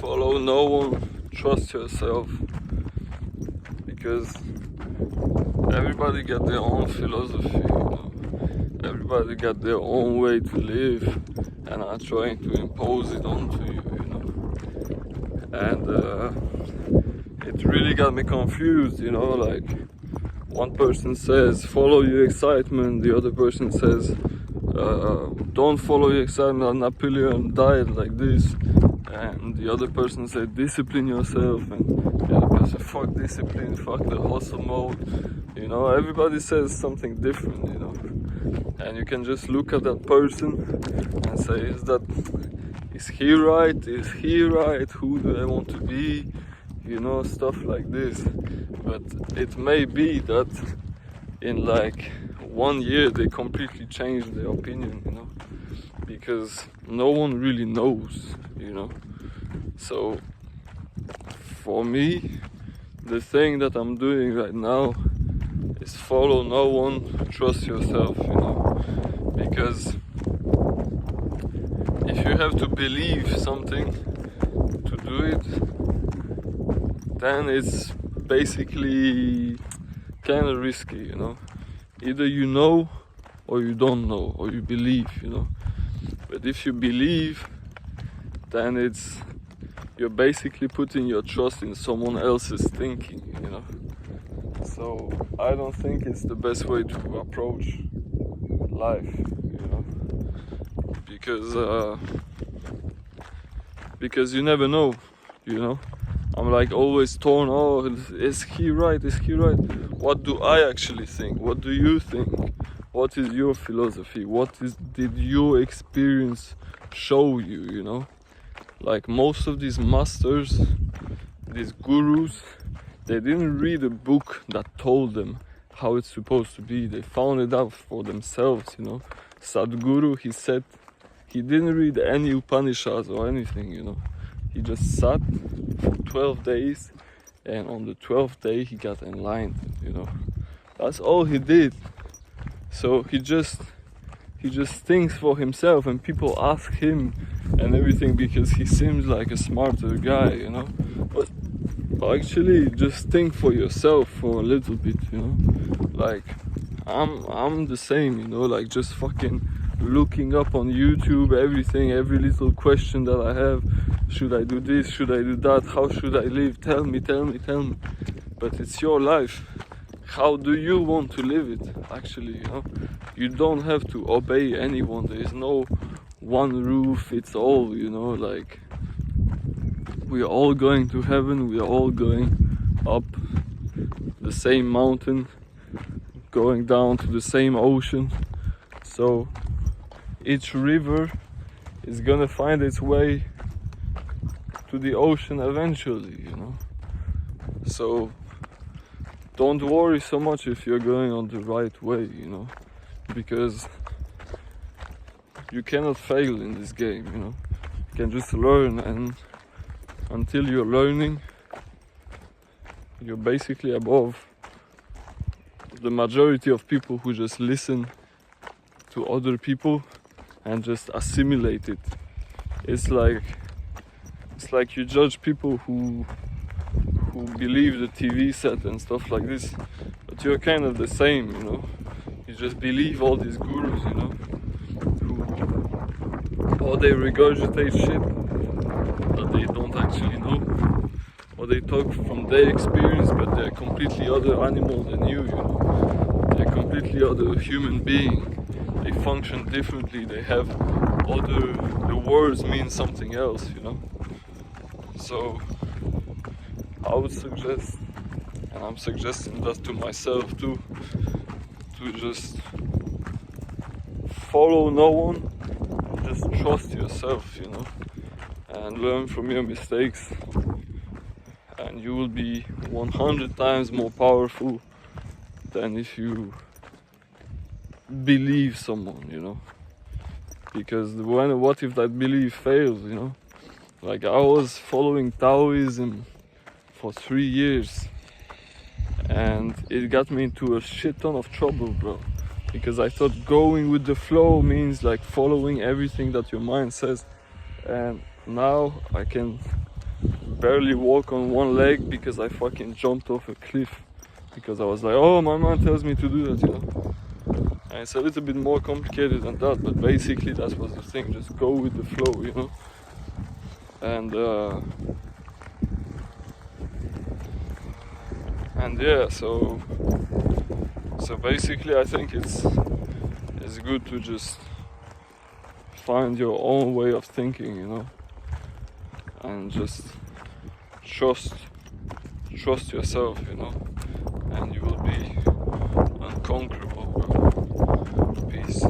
follow no one, trust yourself, because everybody got their own philosophy, you know. Everybody got their own way to live and are trying to impose it onto you, you know. And it really got me confused, you know, like one person says follow your excitement, the other person says don't follow your excitement, Napoleon died like this, and the other person said discipline yourself, and the other person fuck discipline, fuck the hustle mode, you know. Everybody says something different, you know, and you can just look at that person and say, is he right, who do I want to be, you know, stuff like this. But it may be that in like 1 year they completely change their opinion, you know, because no one really knows, you know. So for me, the thing that I'm doing right now is follow no one, trust yourself, you know, because if you have to believe something to do it, then it's basically kind of risky, you know. Either you know or you don't know, or you believe, you know. But if you believe, then you're basically putting your trust in someone else's thinking, you know. So I don't think it's the best way to approach life, you know, because you never know, you know. I'm like always torn. Oh, is he right? What do I actually think? What do you think? What is your philosophy? Did your experience show you, you know? Like most of these masters, these gurus, they didn't read a book that told them how it's supposed to be. They found it out for themselves, you know. Sadhguru, he said he didn't read any Upanishads or anything, you know. He just sat for 12 days, and on the 12th day he got enlightened, you know. That's all he did. So he just thinks for himself, and people ask him and everything because he seems like a smarter guy, you know. But actually just think for yourself for a little bit, you know. Like I'm the same, you know, like just fucking looking up on YouTube everything, every little question that I have. Should I do this? Should I do that? How should I live? Tell me. But it's your life. How do you want to live it, actually, you know? You don't have to obey anyone. There is no one rule fits all, you know, like we are all going to heaven, we are all going up the same mountain, going down to the same ocean. So each river is gonna find its way to the ocean eventually, you know. So don't worry so much if you're going on the right way, you know, because you cannot fail in this game, you know. You can just learn, and until you're learning, you're basically above the majority of people who just listen to other people and just assimilate it. It's like you judge people who believe the TV set and stuff like this, but you're kind of the same, you know. You just believe all these gurus, you know, or they regurgitate shit that they don't actually know, or they talk from their experience, but they're completely other animal than you know. They're completely other human being. They function differently. They have the words mean something else, you know. So I would suggest, and I'm suggesting that to myself too, to just follow no one, just trust yourself, you know, and learn from your mistakes, and you will be 100 times more powerful than if you believe someone, you know. Because what if that belief fails, you know? Like I was following Taoism for 3 years, and it got me into a shit ton of trouble, bro, because I thought going with the flow means like following everything that your mind says, and now I can barely walk on one leg because I fucking jumped off a cliff. Because I was like, oh, my mom tells me to do that, you know. And it's a little bit more complicated than that, but basically that was the thing. Just go with the flow, you know. And yeah, so basically I think it's good to just find your own way of thinking, you know, and just trust yourself, you know, and you will be unconquerable, bro. Peace.